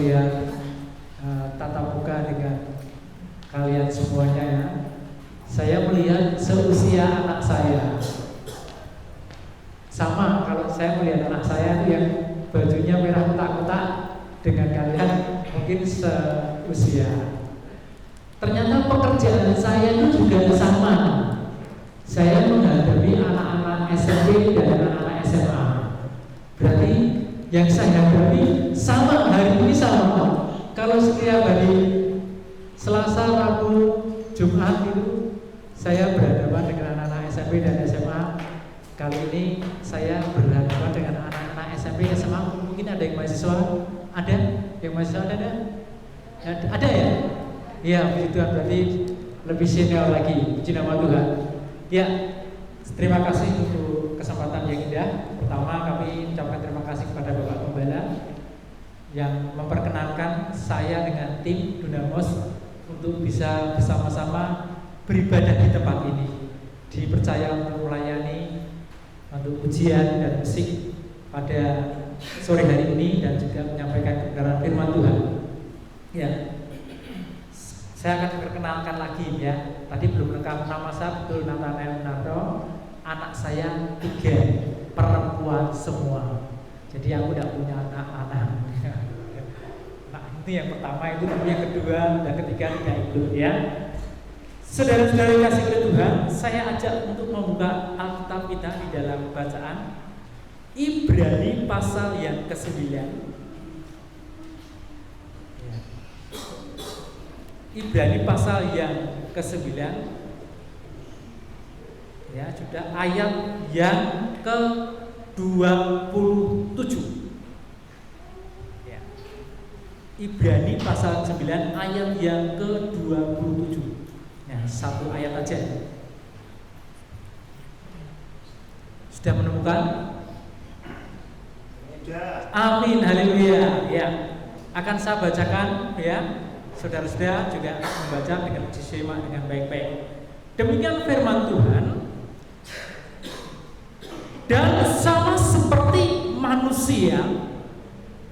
melihat tatap muka dengan kalian semuanya ya. Saya melihat seusia anak saya. Sama kalau saya melihat anak saya yang bajunya merah kotak-kotak dengan kalian mungkin seusia. Ternyata pekerjaan saya itu juga sama. Saya menghadapi anak-anak SMP dan anak-anak SMA. Berarti yang saya hadapi sama, hari ini sama. Kalau setiap hari Selasa, Rabu, Jumat itu saya berhadapan dengan anak-anak SMP dan SMA. Kali ini saya berhadapan dengan anak-anak SMP dan SMA. Mungkin ada yang mahasiswa? Ada? Yang mahasiswa ada? Ada ya? Iya, puji Tuhan, berarti lebih senior lagi. Puji nama Tuhan. Ya, terima kasih untuk kesempatan yang indah. Pertama, kami ucapkan terima kasih kepada Bapak Gembala yang memperkenankan saya dengan tim Dunamos untuk bisa bersama-sama beribadah di tempat ini. Dipercaya untuk melayani untuk ujian dan musik pada sore hari ini dan juga menyampaikan kebenaran firman Tuhan. Ya, saya akan perkenalkan lagi ya. Tadi belum lengkap, nama saya betul Nathanael Narto. Anak saya 3, perempuan semua. Jadi aku tidak punya anak-anak. Nah, itu yang pertama, itu yang kedua dan ketiga tidak ikut ya. Saudara-saudara kasih oleh Tuhan, saya ajak untuk membuka Alkitab kita di dalam bacaan Ibrani pasal yang ke-9. Ibrani pasal yang ke-9 ya, sudah ayat yang ke-27 ya. Ibrani pasal 9 ayat yang ke-27 ya, satu ayat aja. Sudah menemukan? Amin, haleluya ya. Akan saya bacakan ya. Saudara-saudara juga membaca dengan disimak dengan baik-baik. Demikian firman Tuhan. Dan sama seperti manusia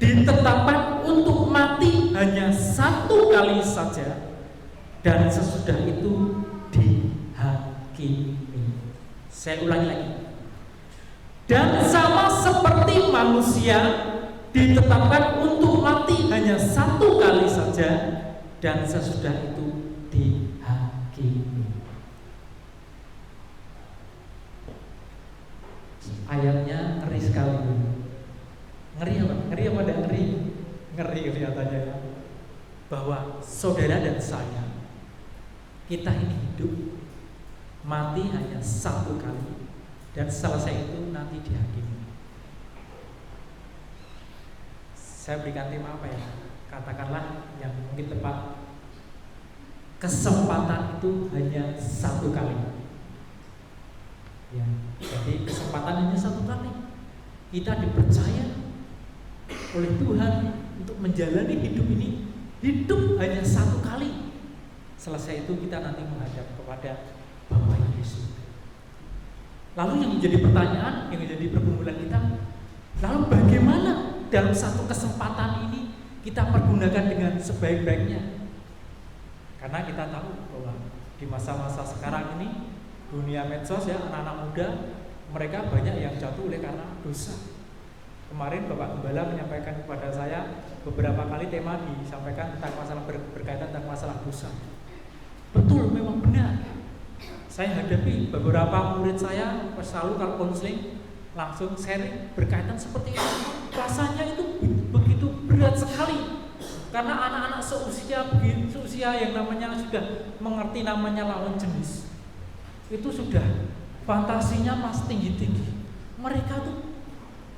ditetapkan untuk mati hanya satu kali saja, dan sesudah itu dihakimi. Saya ulangi lagi. Dan sama seperti manusia ditetapkan untuk mati hanya satu kali saja, dan sesudah itu dihakimi. Ayatnya ngeri sekali. Ngeri apa? Ngeri apa dan ngeri? Ngeri kelihatannya ya. Bahwa saudara dan saya, kita ini hidup, mati hanya satu kali, dan selesai itu nanti dihakimi. Saya berikan tema apa ya? Katakanlah yang mungkin tepat. Kesempatan itu hanya satu kali. Ya, jadi kesempatan hanya satu kali. Kita dipercaya oleh Tuhan untuk menjalani hidup ini. Hidup hanya satu kali. Selesai itu kita nanti menghadap kepada Bapa Yesus. Lalu yang menjadi pertanyaan, yang menjadi pergumulan kita, lalu bagaimana dalam satu kesempatan ini kita pergunakan dengan sebaik-baiknya? Karena kita tahu bahwa di masa-masa sekarang ini, dunia medsos ya, anak-anak muda, mereka banyak yang jatuh oleh karena dosa. Kemarin Bapak Gembala menyampaikan kepada saya beberapa kali tema disampaikan tentang masalah berkaitan tentang masalah dosa. Betul, memang benar. Saya hadapi beberapa murid saya selalu kalau konseling langsung sharing berkaitan seperti itu. Rasanya itu begitu berat sekali. Karena anak-anak seusia yang namanya sudah mengerti namanya lawan jenis, itu sudah fantasinya masih tinggi-tinggi. Mereka tuh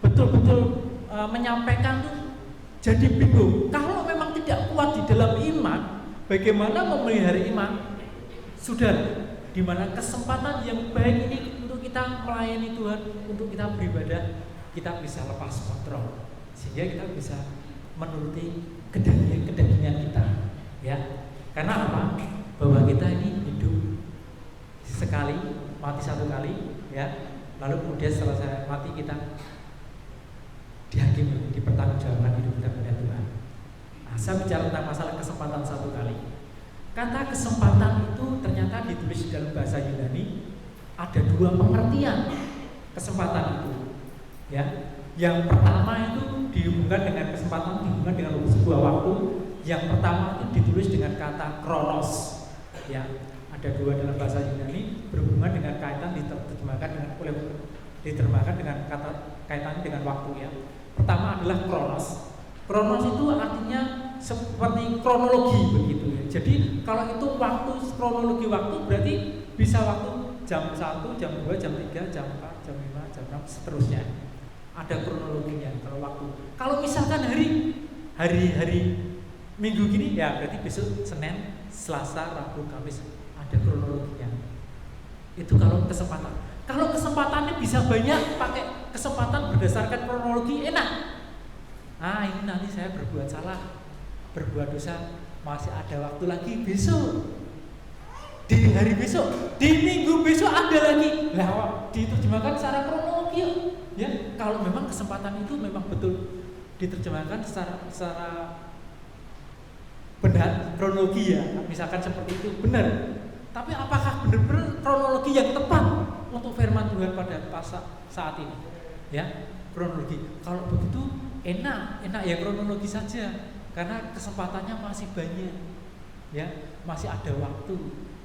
betul-betul menyampaikan tuh jadi bingung. Kalau memang tidak kuat di dalam iman, bagaimana memelihara iman? Sudah, di mana kesempatan yang baik ini untuk kita melayani Tuhan, untuk kita beribadah, kita bisa lepas kontrol, sehingga kita bisa menuruti kedagingan kita, ya. Karena apa? Bahwa kita ini hidup sekali, mati satu kali, ya. Lalu kemudian selesai mati kita dihakimi, dipertanggungjawabkan hidup kita pada Tuhan. Saya bicara tentang masalah kesempatan satu kali. Kata kesempatan itu ternyata ditulis dalam bahasa Yunani ada dua pengertian kesempatan itu. Ya, yang pertama itu dihubungkan dengan kesempatan, dihubungkan dengan sebuah waktu. Yang pertama itu ditulis dengan kata kronos. Ya, ada dua dalam bahasa Yunani berhubungan dengan kaitan diterjemahkan dengan kata kaitannya dengan waktu ya. Pertama adalah kronos. Kronos itu artinya seperti kronologi begitu ya. Jadi kalau itu waktu, kronologi waktu berarti bisa waktu jam 1, jam 2, jam 3, jam 4, jam 5, jam 6 seterusnya. Ada kronologinya kalau waktu. Kalau misalkan hari Minggu gini ya berarti besok Senin, Selasa, Rabu, Kamis ada kronologinya. Itu kalau kesempatan. Kalau kesempatannya bisa banyak pakai kesempatan berdasarkan kronologi enak. Ini nanti saya berbuat salah, berbuat dosa, masih ada waktu lagi besok. Di hari besok, di minggu besok ada lagi. Lah, diterjemahkan secara kronologi ya. Kalau memang kesempatan itu memang betul diterjemahkan secara benar kronologi ya. Misalkan seperti itu benar. Tapi apakah benar-benar kronologi yang tepat untuk firman Tuhan pada saat ini? Ya, kronologi. Kalau begitu enak ya kronologi saja karena kesempatannya masih banyak. Ya, masih ada waktu.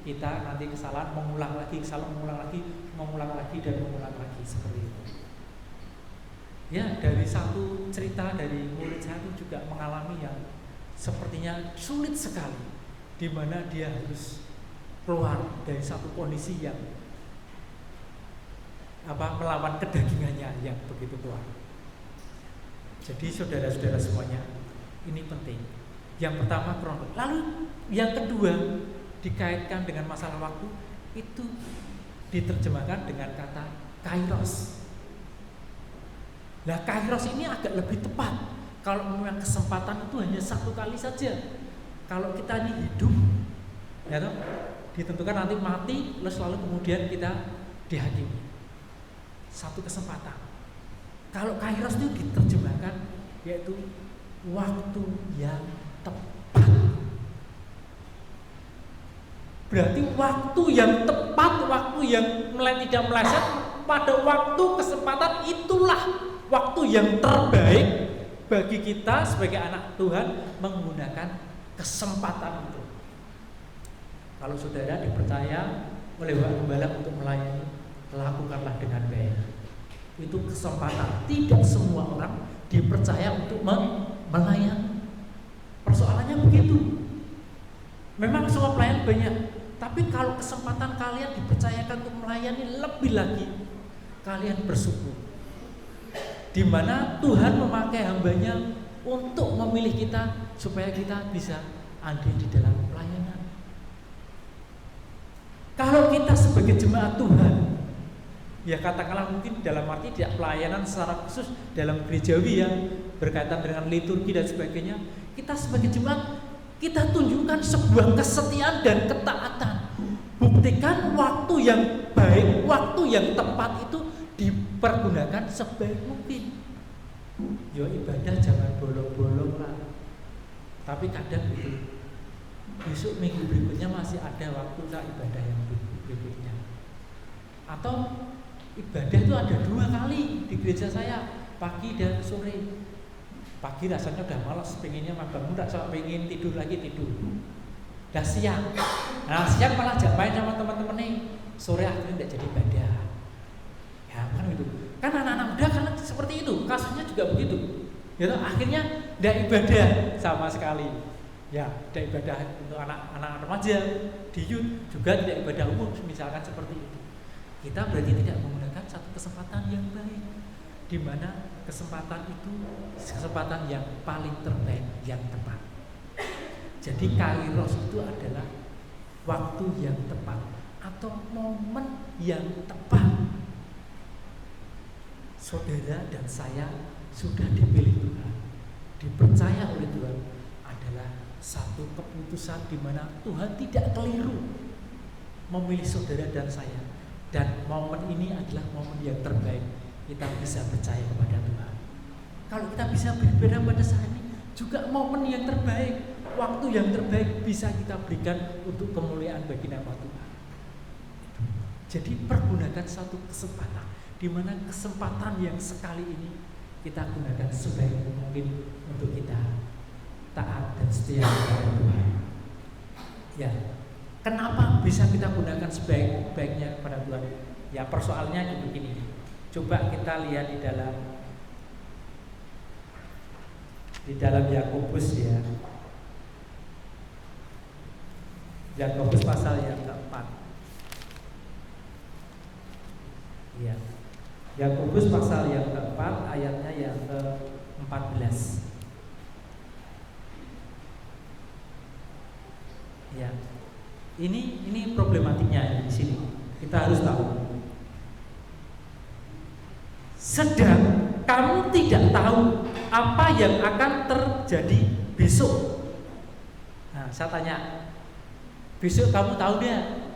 Kita nanti kesalahan mengulang lagi dan mengulang lagi seperti itu. Ya, dari satu cerita dari murid saya itu juga mengalami yang sepertinya sulit sekali, di mana dia harus keluar dari satu kondisi yang melawan kedagingannya yang begitu kuat. Jadi saudara-saudara semuanya, ini penting. Yang pertama kronologi. Lalu yang kedua dikaitkan dengan masalah waktu itu diterjemahkan dengan kata kairos. Nah, kairos ini agak lebih tepat. Kalau memang kesempatan itu hanya satu kali saja. Kalau kita ini hidup, ya toh, ditentukan nanti mati, lalu kemudian kita dihakimi. Satu kesempatan. Kalau kairos itu diterjemahkan yaitu waktu yang tepat. Berarti waktu yang tepat, waktu yang tidak meleset, pada waktu kesempatan itulah waktu yang terbaik bagi kita sebagai anak Tuhan menggunakan kesempatan itu. Kalau saudara dipercaya oleh Pak Gembala untuk melayani, lakukanlah dengan baik. Itu kesempatan. Tidak semua orang dipercaya untuk melayani. Persoalannya begitu. Memang semua pelayan banyak, tapi kalau kesempatan kalian dipercayakan untuk melayani lebih lagi, kalian bersyukur. Di mana Tuhan memakai hambanya untuk memilih kita supaya kita bisa ada di dalam pelayanan. Kalau kita sebagai jemaat Tuhan, ya katakanlah mungkin dalam arti tidak pelayanan secara khusus dalam gerejawi ya, berkaitan dengan liturgi dan sebagainya, kita sebagai jemaat kita tunjukkan sebuah kesetiaan dan ketaatan. Buktikan waktu yang baik, waktu yang tepat itu dipergunakan sebaik mungkin. Yo ibadah jangan bolong-bolong lah. Tapi kadang gitu, besok minggu berikutnya masih ada waktu tak ibadah yang berikutnya. Atau ibadah itu ada 2 kali di gereja saya, pagi dan sore. Pagi rasanya udah malas, pengennya magang, udah pengen tidur lagi tidur. Dah siang, siang malah ajak main sama teman-teman nih. Sore akhirnya tidak jadi ibadah. Ya kan gitu. Kan anak-anak muda kan seperti itu, kasusnya juga begitu. Ya akhirnya tidak ibadah sama sekali. Ya, tidak ibadah untuk anak-anak remaja, di youth juga tidak ibadah umum, misalkan seperti itu. Kita berarti tidak menggunakan satu kesempatan yang baik, di mana kesempatan itu kesempatan yang paling terbaik, yang tepat. Jadi kairos itu adalah waktu yang tepat atau momen yang tepat. Saudara dan saya sudah dipilih Tuhan, dipercaya oleh Tuhan, adalah satu keputusan di mana Tuhan tidak keliru memilih saudara dan saya. Dan momen ini adalah momen yang terbaik kita bisa percaya kepada Tuhan. Kalau kita bisa beribadah pada saat ini, juga momen yang terbaik, waktu yang terbaik bisa kita berikan untuk kemuliaan bagi nama Tuhan. Jadi pergunakan satu kesempatan, di mana kesempatan yang sekali ini kita gunakan sebaik mungkin untuk kita taat dan setia kepada Tuhan. Ya, kenapa bisa kita gunakan sebaik-baiknya kepada Tuhan? Ya, persoalannya begini. Coba kita lihat di dalam Yakobus ya. Yakobus pasal yang keempat. Ya. Yakobus pasal yang keempat ayatnya yang ke-14. Ya. Ini problematiknya di sini. Kita harus tahu. Sedang kamu tidak tahu apa yang akan terjadi besok. Nah, saya tanya, besok kamu tahu dia?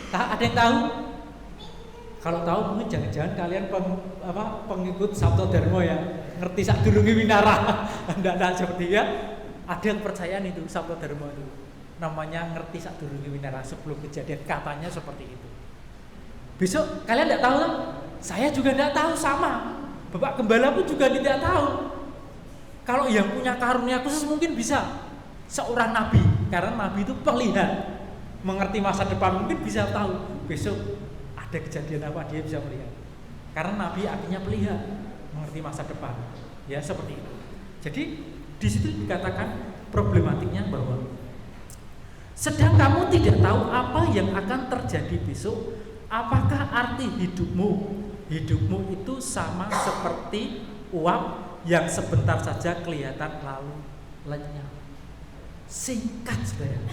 Ada yang tahu? Kalau tahu mungkin jangan-jangan kalian pengikut Sabto Dharma ya, ngerti sak durunge winara. Ndak seperti ya. Ada yang percayaan itu Sabto Dharma itu. Namanya ngerti sak durunge winara sebelum kejadian, katanya seperti itu. Besok kalian enggak tahu kan? Saya juga enggak tahu, sama. Bapak Gembala pun juga tidak tahu. Kalau yang punya karunia khusus mungkin bisa seorang nabi, karena nabi itu perlihat, mengerti masa depan, mungkin bisa tahu besok ada kejadian apa, dia bisa melihat. Karena nabi artinya melihat, mengerti masa depan. Ya, seperti itu. Jadi di situ dikatakan problematiknya bahwa sedang kamu tidak tahu apa yang akan terjadi besok. Apakah arti hidupmu? Hidupmu itu sama seperti uap yang sebentar saja kelihatan lalu lenyap. Singkat, saudara.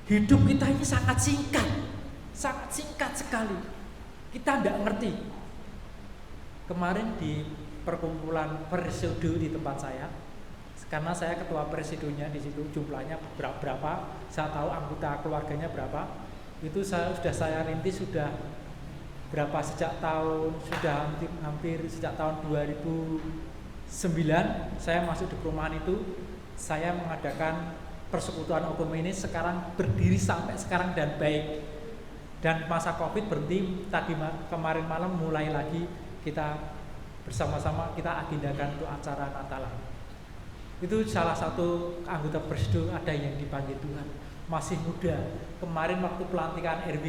Hidup kita ini sangat singkat sekali. Kita tidak ngerti. Kemarin di perkumpulan presidio di tempat saya, karena saya ketua presidonya di situ, jumlahnya berapa, saya tahu anggota keluarganya berapa. Itu sudah saya rintis sudah berapa, sejak tahun sudah hampir sejak tahun 2009 saya masuk di perumahan itu. Saya mengadakan persekutuan hukum ini sekarang berdiri sampai sekarang dan baik. Dan masa Covid berhenti, tadi kemarin malam mulai lagi kita bersama-sama kita agendakan untuk acara Natalan. Itu salah satu anggota presidio ada yang dipanggil Tuhan, masih muda. Kemarin waktu pelantikan RW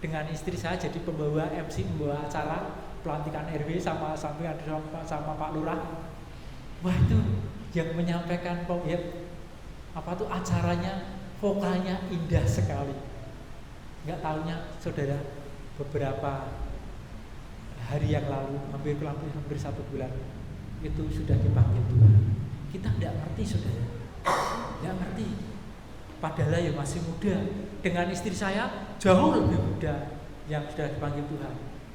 dengan istri saya jadi pembawa MC, membawa acara pelantikan RW sama Pak Lurah. Wah, itu yang menyampaikan acaranya, vokalnya indah sekali. Nggak tahunya saudara, beberapa hari yang lalu, hampir 1 bulan itu sudah dipanggil Tuhan. Kita tidak ngerti, saudara, tidak ngerti. Padahal ya masih muda. Dengan istri saya jauh lebih muda yang sudah dipanggil Tuhan.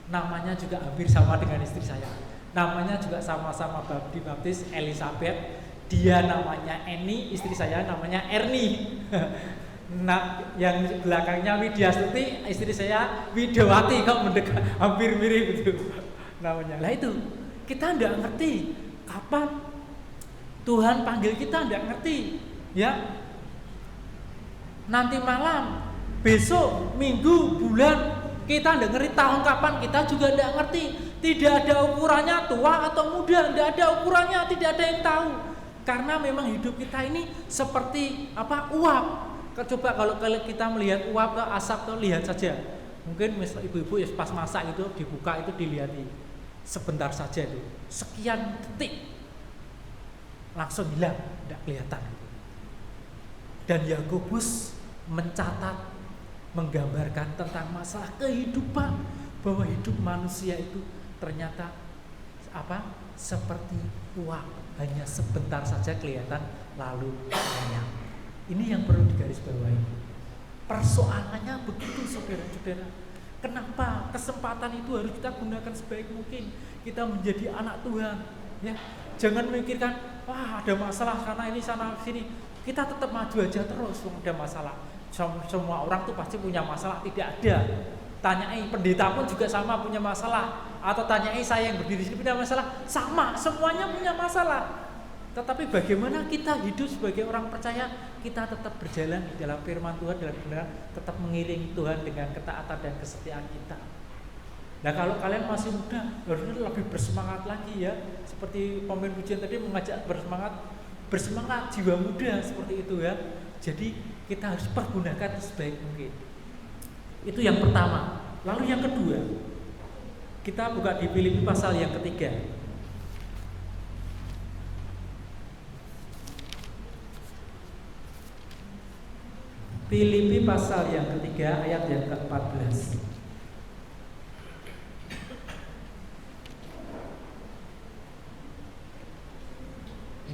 Namanya juga hampir sama dengan istri saya. Namanya juga sama-sama dibaptis Elizabeth. Dia namanya Eni, istri saya namanya Erni. Nah, yang belakangnya Widyastuti, istri saya Widawati, kok mendekat, hampir mirip itu namanya. Lah itu, kita tidak ngerti kapan Tuhan panggil kita, tidak ngerti. Ya, nanti malam, besok, minggu, bulan, kita tidak ngerti tahun kapan, kita juga tidak ngerti. Tidak ada ukurannya tua atau muda, tidak ada ukurannya, tidak ada yang tahu. Karena memang hidup kita ini seperti uap. Coba kalau kita melihat uap atau asap, tuh lihat saja. Mungkin misal ibu-ibu ya pas masak itu dibuka itu dilihati sebentar saja itu, sekian detik langsung hilang, tidak kelihatan. Dan Yakobus mencatat, menggambarkan tentang masalah kehidupan, bahwa hidup manusia itu ternyata seperti uap, hanya sebentar saja kelihatan lalu lenyap. Ini yang perlu digarisbawahi. Persoalannya begitu, saudara-saudara. Kenapa kesempatan itu harus kita gunakan sebaik mungkin? Kita menjadi anak Tuhan, ya. Jangan memikirkan, ada masalah karena ini sana sini. Kita tetap maju aja terus, ada masalah. Semua orang tuh pasti punya masalah, tidak ada. Tanyai pendeta pun juga sama punya masalah. Atau tanyai saya yang berdiri di sini punya masalah, sama, semuanya punya masalah. Tetapi bagaimana kita hidup sebagai orang percaya, kita tetap berjalan di dalam firman Tuhan, dalam benar, tetap mengiringi Tuhan dengan ketaatan dan kesetiaan kita. Nah kalau kalian masih muda, harusnya lebih bersemangat lagi ya. Seperti pemain pujian tadi mengajak bersemangat jiwa muda seperti itu ya. Jadi kita harus pergunakan sebaik mungkin. Itu yang pertama. Lalu yang kedua, kita buka di Filipi pasal yang ketiga. Filipi pasal yang ketiga ayat yang ke-14.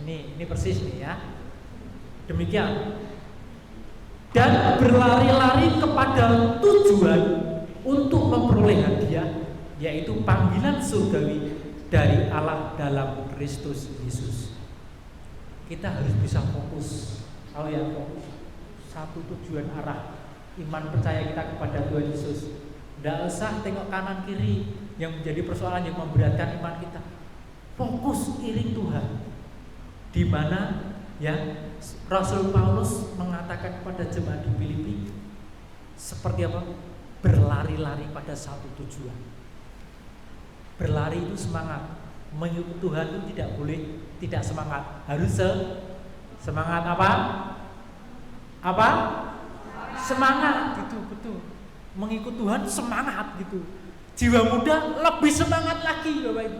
Ini persis nih ya. Demikian. Dan berlari-lari kepada tujuan untuk memperoleh hadiah, yaitu panggilan surgawi dari Allah dalam Kristus Yesus. Kita harus bisa fokus. Kalau yang fokus satu tujuan arah iman percaya kita kepada Tuhan Yesus. Tidak usah tengok kanan kiri yang menjadi persoalan yang memberatkan iman kita. Fokus iring Tuhan. Di mana ya Rasul Paulus mengatakan kepada jemaat di Filipi seperti apa? Berlari-lari pada satu tujuan. Berlari itu semangat. Mengikuti Tuhan itu tidak boleh tidak semangat. Harus semangat apa? Apa? Semangat gitu, betul. Mengikuti Tuhan semangat gitu. Jiwa muda lebih semangat lagi, Bapak Ibu.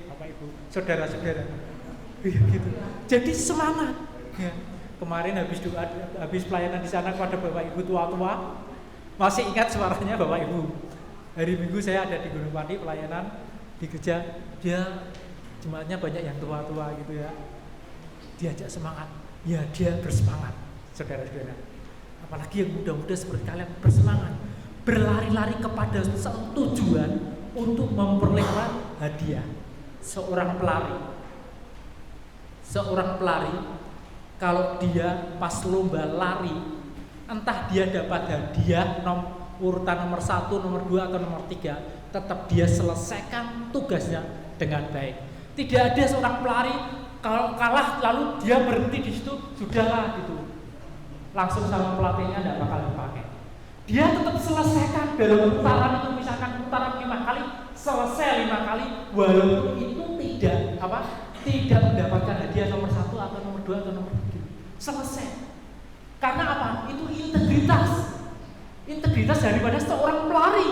Bapak Ibu, saudara-saudara. Gitu. Jadi semangat. Ya. Kemarin habis pelayanan di sana kepada Bapak Ibu tua-tua, masih ingat suaranya Bapak Ibu. Hari Minggu saya ada di Gunung Pati pelayanan di gereja. Dia jemaatnya banyak yang tua-tua gitu ya. Diajak semangat. Ya dia bersemangat, saudara-saudara. Apalagi yang muda-muda seperti kalian bersemangat, berlari-lari kepada satu tujuan untuk memperoleh hadiah. Seorang pelari kalau dia pas lomba lari, entah dia dapat hadiah urutan nomor 1, nomor 2 atau nomor 3, tetap dia selesaikan tugasnya dengan baik. Tidak ada seorang pelari kalau kalah lalu dia berhenti di situ, sudahlah gitu, langsung sama pelatihnya tidak bakal dipakai. Dia tetap selesaikan dalam putaran itu, misalkan putaran 5 kali, selesai 5 kali, walaupun itu tidak mendapatkan hadiah nomor 1 atau nomor 2 atau nomor 3. Selesai. Karena apa? Itu integritas daripada seorang pelari.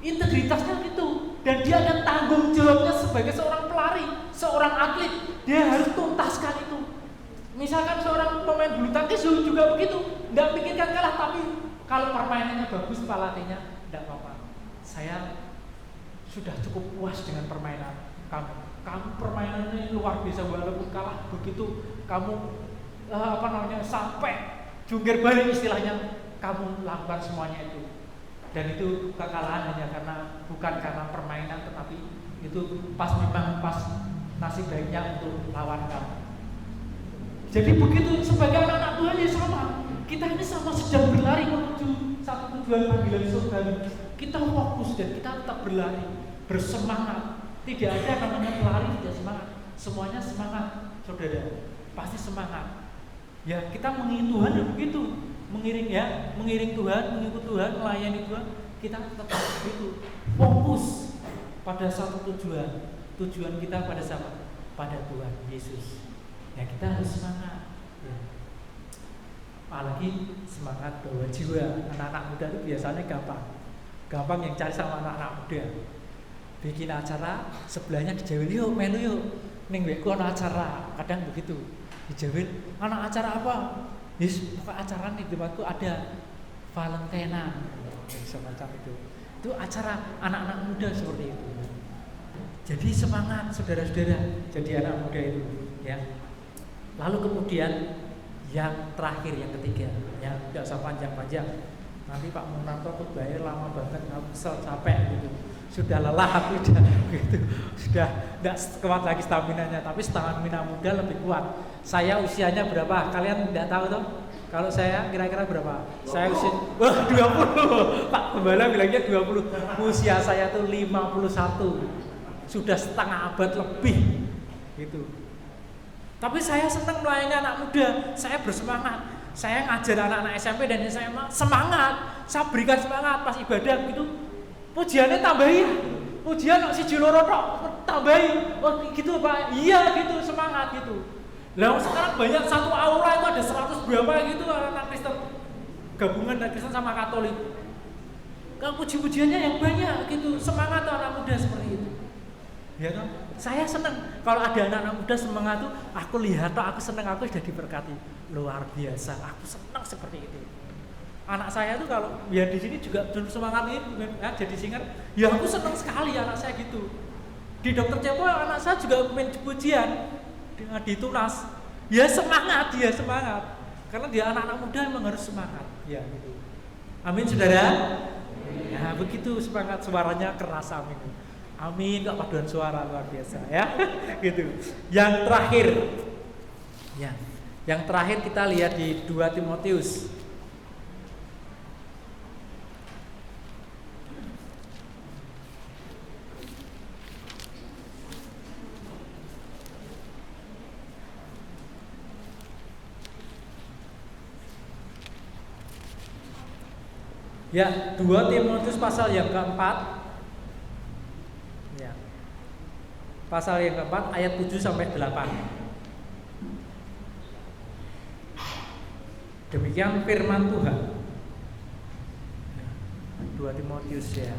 Integritasnya itu. Dan dia ada tanggung jawabnya sebagai seorang pelari, seorang atlet. Dia harus tuntaskan itu. Misalkan seorang pemain bulu tangkis juga begitu, tidak pikirkan kalah, tapi kalau permainannya bagus, pelatihnya tidak apa-apa. Saya sudah cukup puas dengan permainan kamu permainannya luar biasa, walaupun kalah begitu kamu sampai jungkir balik istilahnya, kamu lakukan semuanya itu. Dan itu kekalahan hanya bukan karena permainan, tetapi itu memang pas nasib baiknya untuk lawan kamu. Jadi begitu sebagai anak-anak Tuhan ya sama. Kita ini sama sedang berlari menuju satu tujuan panggilan surga. Kita fokus dan kita tetap berlari, bersemangat. Tidak ada namanya pelari tidak semangat. Semuanya semangat, saudara. Pasti semangat. Ya kita mengiring Tuhan ya begitu, mengiring Tuhan, mengikuti Tuhan, melayani Tuhan. Kita tetap begitu, fokus pada satu tujuan. Tujuan kita pada siapa? Pada Tuhan Yesus. Ya kita harus semangat. Ya. Apalagi semangat bawa jiwa. Anak-anak muda itu biasanya gampang yang cari sama anak-anak muda. Bikin acara, sebelahnya dijawil, yuk melu yuk, ning weku ana acara, kadang begitu. Dijawil, anak acara apa? Yes, pokok acara nih di tempatku ada Valentine, semacam itu. Itu acara anak-anak muda seperti itu. Jadi semangat saudara-saudara, jadi anak muda itu, ya. Lalu kemudian yang terakhir, yang ketiga, yang tidak usah panjang-panjang. Nanti Pak Munarto tuh bayar lama banget, nggak kesel, capek gitu. Sudah lelah, sudah tidak kuat lagi staminanya. Tapi stamina muda lebih kuat. Saya usianya berapa? Kalian tidak tahu toh? Kalau saya kira-kira berapa? 20. Saya usia 20. Pak Gembala bilangnya 20. Usia saya tuh 51. Sudah setengah abad lebih. Gitu. Tapi saya senang melayani anak muda, saya bersemangat. Saya ngajar anak-anak SMP dan SMA semangat. Saya berikan semangat pas ibadah gitu. Pujiannya tambahin. Pujian si Jiloro tambahin. Oh gitu Pak. Iya gitu, semangat gitu. Lah sekarang banyak satu aula itu ada 100 berapa gitu anak Kristen. Gabungan dari Kristen sama Katolik. Kalau puji-pujiannya yang banyak gitu, semangat anak muda seperti itu. Ya kan? Saya senang kalau ada anak-anak muda semangat tuh, aku lihat tuh, aku senang, aku sudah diberkati. Luar biasa, aku senang seperti itu. Anak saya tuh kalau ya di sini juga semangat ini ya, jadi singkat, ya aku senang sekali anak saya gitu. Di Dokter Cepo anak saya juga main pujian di Tunas. Ya semangat, dia semangat. Karena dia anak-anak muda memang harus semangat. Ya gitu. Amin saudara. Ya begitu semangat, suaranya keras, amin. Amin, kok paduan suara luar biasa ya. Gitu. Yang terakhir. Ya. Yang terakhir kita lihat di 2 Timotius. Ya, 2 Timotius pasal yang keempat. Ya. Pasal yang keempat ayat 7 sampai 8. Demikian firman Tuhan. 2 Timotius ya.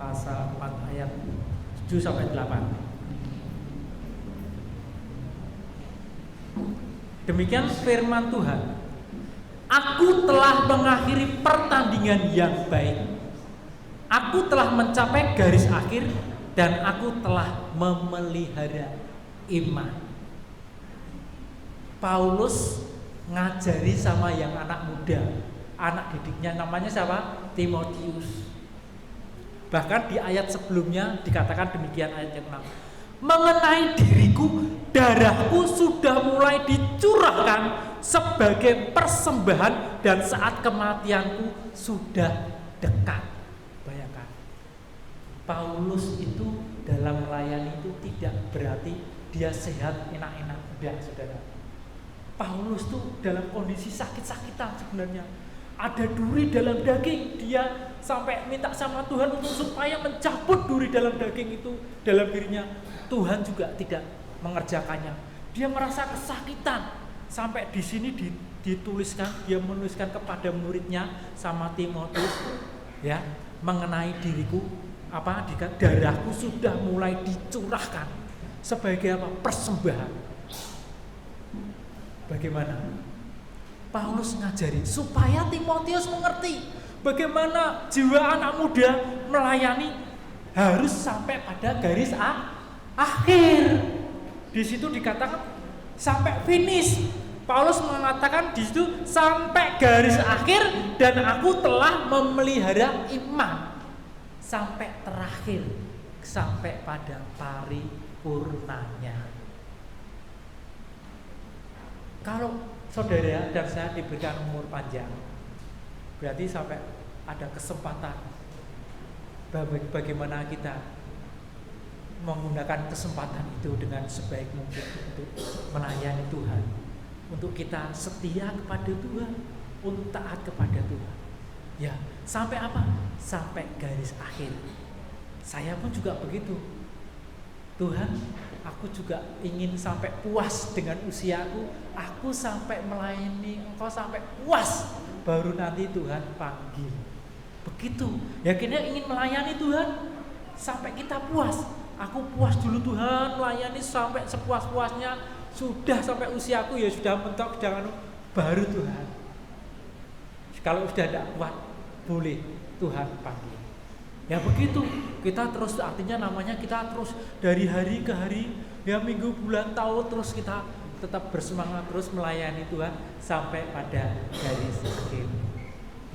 Pasal 4 ayat 7 sampai 8. Demikian firman Tuhan. Aku telah mengakhiri pertandingan yang baik. Aku telah mencapai garis akhir dan aku telah memelihara iman. Paulus ngajari sama yang anak muda, anak didiknya, namanya siapa? Timotius. Bahkan di ayat sebelumnya dikatakan demikian, ayat yang 6. Mengenai diriku, darahku sudah mulai dicurahkan sebagai persembahan dan saat kematianku sudah dekat. Bayangkan, Paulus itu dalam melayani itu tidak berarti dia sehat enak-enak, tidak saudara. Paulus tuh dalam kondisi sakit-sakitan sebenarnya. Ada duri dalam daging, dia sampai minta sama Tuhan untuk supaya mencabut duri dalam daging itu dalam dirinya. Tuhan juga tidak mengerjakannya. Dia merasa kesakitan. Sampai di sini dituliskan, dia menuliskan kepada muridnya sama Timotius, ya, mengenai diriku, darahku sudah mulai dicurahkan sebagai apa? Persembahan. Bagaimana? Paulus ngajari supaya Timotius mengerti bagaimana jiwa anak muda melayani harus sampai pada garis akhir. Di situ dikatakan sampai finish. Paulus mengatakan di situ sampai garis akhir dan aku telah memelihara iman sampai terakhir, sampai pada paripurnanya. Kalau saudara dan saya diberikan umur panjang, berarti sampai ada kesempatan bagaimana kita menggunakan kesempatan itu dengan sebaik mungkin untuk melayani Tuhan, untuk kita setia kepada Tuhan, untuk taat kepada Tuhan. Ya, sampai apa? Sampai garis akhir. Saya pun juga begitu. Tuhan, aku juga ingin sampai puas dengan usiaku. Aku sampai melayani Engkau sampai puas, baru nanti Tuhan panggil. Begitu. Yakinnya ingin melayani Tuhan sampai kita puas. Aku puas dulu Tuhan, melayani sampai sepuas-puasnya. Sudah sampai usiaku ya sudah mentok, jangan baru Tuhan. Kalau sudah tidak kuat, boleh Tuhan panggil. Ya begitu, kita terus, artinya namanya kita terus dari hari ke hari, ya minggu, bulan, tahun, terus kita tetap bersemangat terus melayani Tuhan sampai pada garis akhir.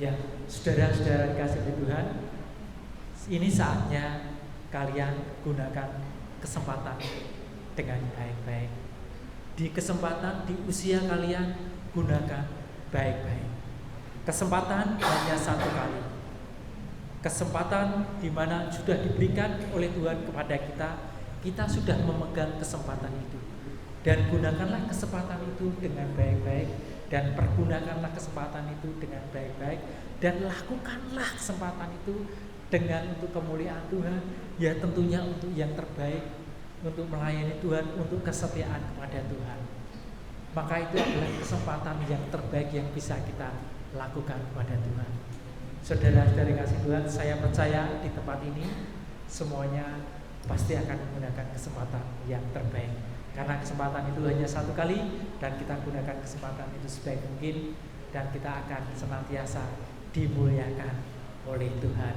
Ya, saudara-saudara dikasih Tuhan, ini saatnya kalian gunakan kesempatan dengan baik-baik. Di kesempatan di usia kalian gunakan baik-baik. Kesempatan hanya satu kali. Kesempatan di mana sudah diberikan oleh Tuhan kepada kita, kita sudah memegang kesempatan itu Dan gunakanlah kesempatan itu dengan baik-baik, dan pergunakanlah kesempatan itu dengan baik-baik, dan lakukanlah kesempatan itu dengan untuk kemuliaan Tuhan, ya tentunya untuk yang terbaik, untuk melayani Tuhan, untuk kesetiaan kepada Tuhan. Maka itu adalah kesempatan yang terbaik yang bisa kita lakukan kepada Tuhan. Saudara-saudari kasih Tuhan, saya percaya di tempat ini semuanya pasti akan menggunakan kesempatan yang terbaik. Karena kesempatan itu hanya satu kali, dan kita gunakan kesempatan itu sebaik mungkin, dan kita akan senantiasa dimuliakan oleh Tuhan.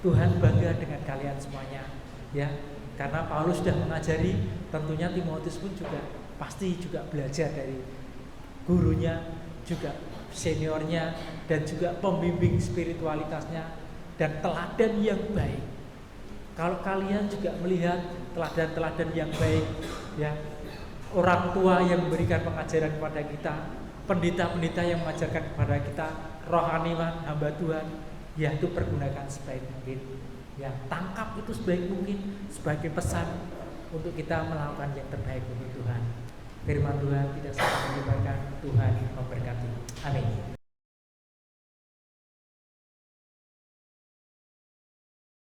Tuhan bangga dengan kalian semuanya, ya. Karena Paulus sudah mengajari, tentunya Timotius pun juga pasti juga belajar dari gurunya, juga seniornya, dan juga pembimbing spiritualitasnya, dan teladan yang baik. Kalau kalian juga melihat teladan-teladan yang baik, ya, orang tua yang memberikan pengajaran kepada kita, pendeta-pendeta yang mengajarkan kepada kita, rohaniwan hamba Tuhan, ya itu pergunakan sebaik mungkin, ya tangkap itu sebaik mungkin sebagai pesan untuk kita melakukan yang terbaik untuk Tuhan. Firman Tuhan tidak sampai menyebarkan, Tuhan memberkati. Amin.